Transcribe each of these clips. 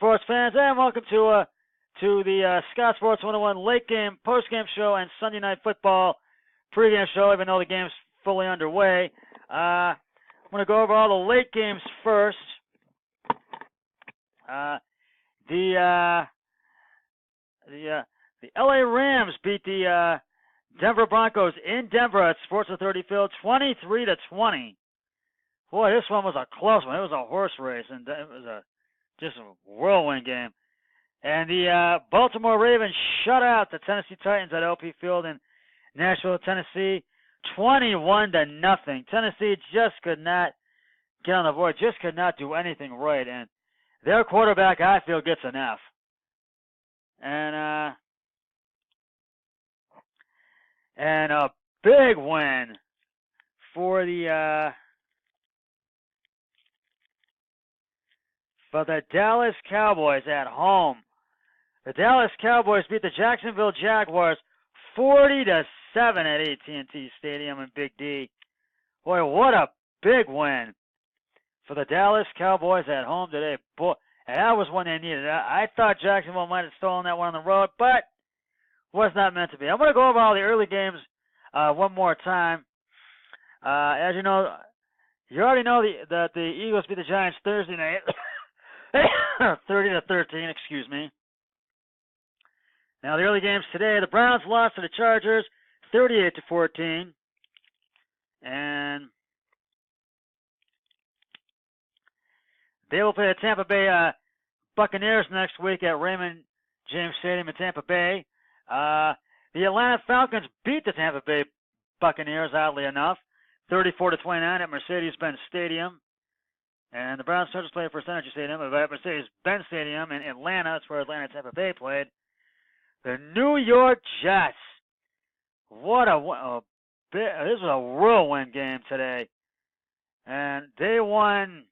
sports fans, and welcome to the Scott Sports 101 late game, post game show, and Sunday night football pregame show. Even though the game's fully underway, I'm going to go over all the late games first. The LA Rams beat the Denver Broncos in Denver at Sports Authority Field, 23-20. Boy, this one was a close one. It was a horse race, and it was just a whirlwind game. And the Baltimore Ravens shut out the Tennessee Titans at LP Field in Nashville, Tennessee, 21-0. Tennessee just could not get on the board, just could not do anything right, and their quarterback, I feel, gets an F. And a big win for the Dallas Cowboys at home. The Dallas Cowboys beat the Jacksonville Jaguars 40-7 at AT&T Stadium in Big D. Boy, what a big win for the Dallas Cowboys at home today. Boy, and that was one they needed. I thought Jacksonville might have stolen that one on the road, but was not meant to be. I'm going to go over all the early games one more time. As you know, you already know that the Eagles beat the Giants Thursday night, 30-13. Excuse me. Now the early games today: the Browns lost to the Chargers, 38-14, and they will play the Tampa Bay Buccaneers next week at Raymond James Stadium in Tampa Bay. The Atlanta Falcons beat the Tampa Bay Buccaneers, oddly enough, 34-29 at Mercedes-Benz Stadium. And the Browns Chargers played for Energy Stadium, at Mercedes-Benz Stadium in Atlanta. That's where Atlanta Tampa Bay played. The New York Jets. What this was a whirlwind game today. And they won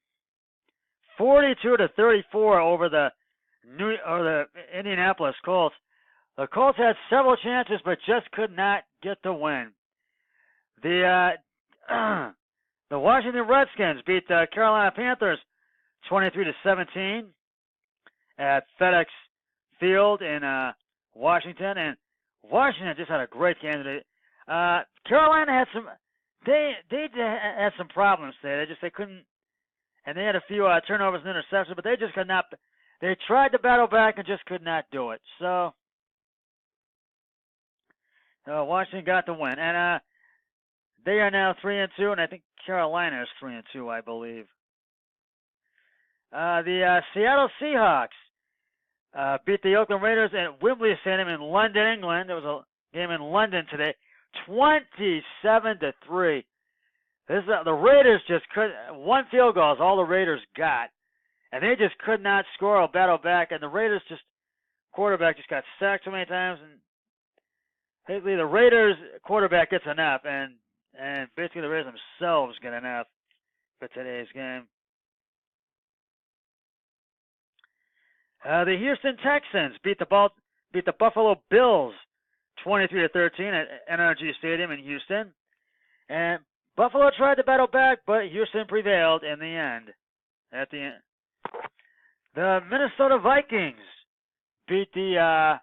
42-34 over the Indianapolis Colts. The Colts had several chances, but just could not get the win. The Washington Redskins beat the Carolina Panthers 23-17 at FedEx Field in Washington, and Washington just had a great game today. Carolina had some problems today. They couldn't, and they had a few turnovers and interceptions, but they just could not. They tried to battle back and just could not do it. So Washington got the win, and they are now 3-2, and I think Carolina is 3-2, I believe. The Seattle Seahawks beat the Oakland Raiders at Wembley Stadium in London, England. There was a game in London today, 27-3. The Raiders just couldn't. One field goal is all the Raiders got, and they just could not score or battle back. And the Raiders quarterback just got sacked so many times, and basically the Raiders quarterback gets an F, and basically the Raiders themselves get an F for today's game. The Houston Texans beat the Buffalo Bills 23-13 at NRG Stadium in Houston, and Buffalo tried to battle back, but Houston prevailed in the end. At the end, the Minnesota Vikings beat the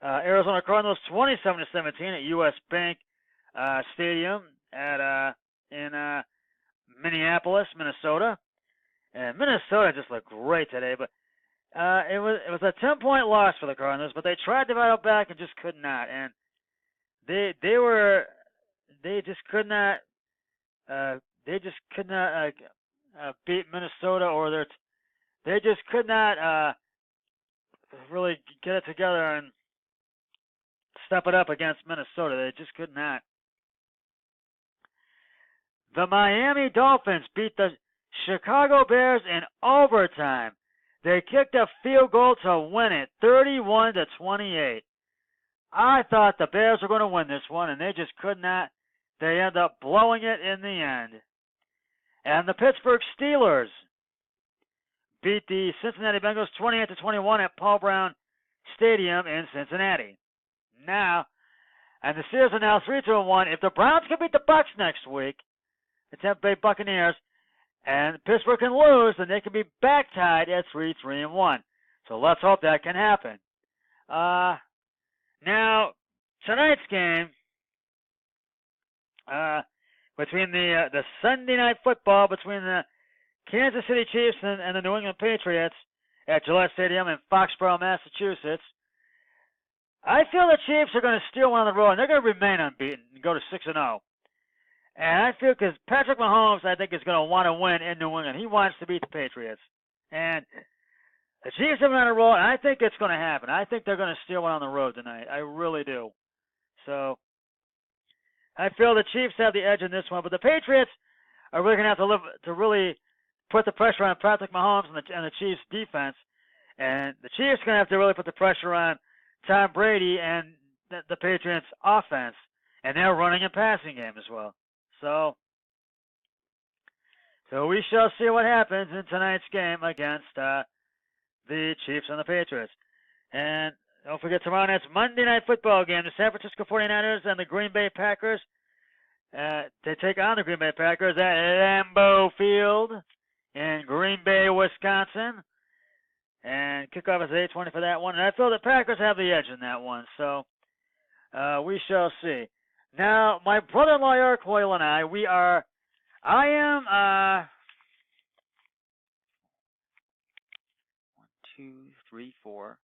Arizona Cardinals 27-17 at US Bank Stadium in Minneapolis, Minnesota. And Minnesota just looked great today, but it was a 10-point loss for the Cardinals, but they tried to battle back and just could not. And they just could not beat Minnesota, or they just could not really get it together and step it up against Minnesota. They just could not. The Miami Dolphins beat the Chicago Bears in overtime. They kicked a field goal to win it, 31-28. I thought the Bears were going to win this one, and they just could not. They ended up blowing it in the end. And the Pittsburgh Steelers beat the Cincinnati Bengals 28-21 at Paul Brown Stadium in Cincinnati. Now, and the Steelers are now 3-1. If the Browns can beat the Bucs next week, the Tampa Bay Buccaneers, and Pittsburgh can lose, then they can be back tied at 3-3-1. So let's hope that can happen. Now, tonight's game between the Sunday night football between the Kansas City Chiefs and the New England Patriots at Gillette Stadium in Foxborough, Massachusetts. I feel the Chiefs are going to steal one on the road, and they're going to remain unbeaten and go to 6-0. And I feel because Patrick Mahomes, I think, is going to want to win in New England. He wants to beat the Patriots. And the Chiefs have been on the road, and I think it's going to happen. I think they're going to steal one on the road tonight. I really do. So I feel the Chiefs have the edge in this one, but the Patriots are really going to have to really put the pressure on Patrick Mahomes and the Chiefs' defense. And the Chiefs are going to have to really put the pressure on Tom Brady and the Patriots' offense and their running and passing game as well. So we shall see what happens in tonight's game against the Chiefs and the Patriots. And don't forget, tomorrow night's Monday Night Football game, the San Francisco 49ers and the Green Bay Packers. They take on the Green Bay Packers at Lambeau Field in Green Bay, Wisconsin. And kickoff is 8:20 for that one. And I feel the Packers have the edge in that one. So we shall see. Now, my brother-in-law Eric Hoyle and I am 1, 2, 3, 4,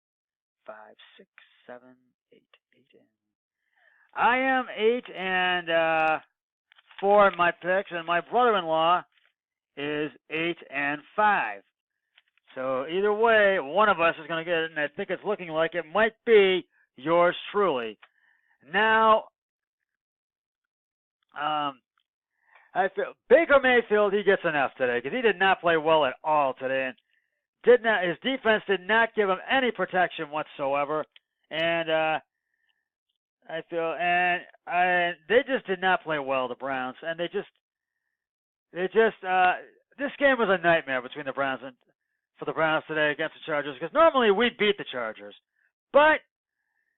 5, 6, 7, 8. I am 8-4 in my picks, and my brother-in-law is 8-5. So either way, one of us is going to get it, and I think it's looking like it might be yours truly. Now, I feel Baker Mayfield, he gets enough today because he did not play well at all today, and his defense did not give him any protection whatsoever, and I feel they just did not play well, the Browns, and this game was a nightmare between the Browns and for the Browns today against the Chargers, because normally we beat the Chargers, but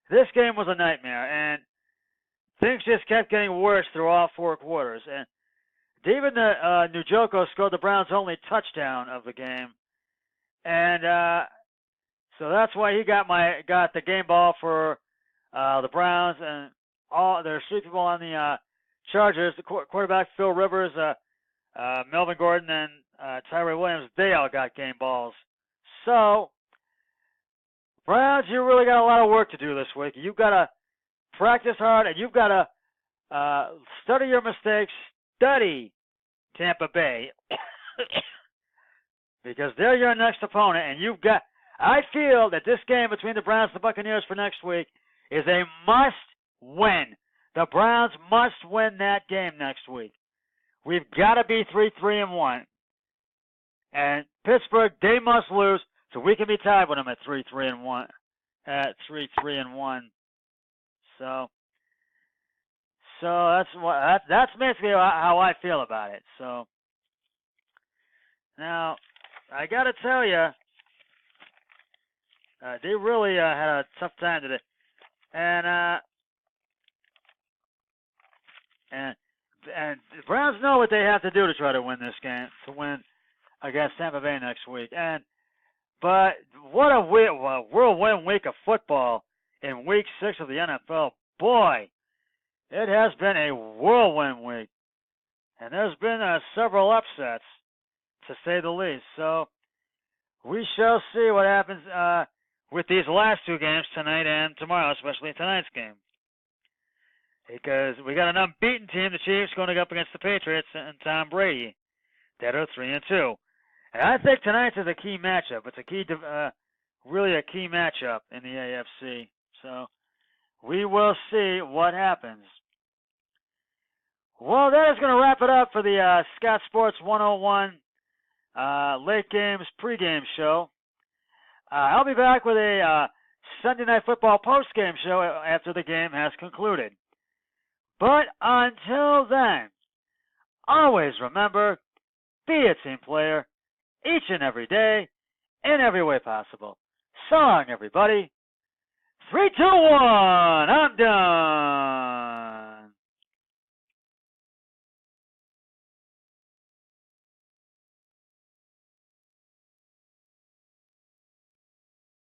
this game was a nightmare, and things just kept getting worse through all 4 quarters. And David Njoku scored the Browns' only touchdown of the game, and so that's why he got the game ball for the Browns, and there's 3 people on the Chargers. The quarterback Phil Rivers, Melvin Gordon, and Tyree Williams. They all got game balls. So Browns, you really got a lot of work to do this week. You've got to practice hard, and you've got to study your mistakes, study Tampa Bay, because they're your next opponent, and I feel that this game between the Browns and the Buccaneers for next week is a must-win. The Browns must win that game next week. We've got to be 3-3-1. And Pittsburgh, they must lose, so we can be tied with them at 3-3-1. So that's basically how I feel about it. So now I got to tell you, they really had a tough time today, and the Browns know what they have to do to try to win this game, to win against Tampa Bay next week. But what a whirlwind week of football in Week 6 of the NFL. Boy, it has been a whirlwind week. And there's been several upsets, to say the least. So we shall see what happens with these last 2 games tonight and tomorrow, especially tonight's game. Because we got an unbeaten team, the Chiefs, going up against the Patriots and Tom Brady, that are 3-2. And I think tonight's is a key matchup. It's really a key matchup in the AFC. So we will see what happens. Well, that is going to wrap it up for the Scott Sports 101 late games pregame show. I'll be back with a Sunday Night Football postgame show after the game has concluded. But until then, always remember, be a team player, each and every day, in every way possible. So long, everybody. 3, 2, 1, I'm done.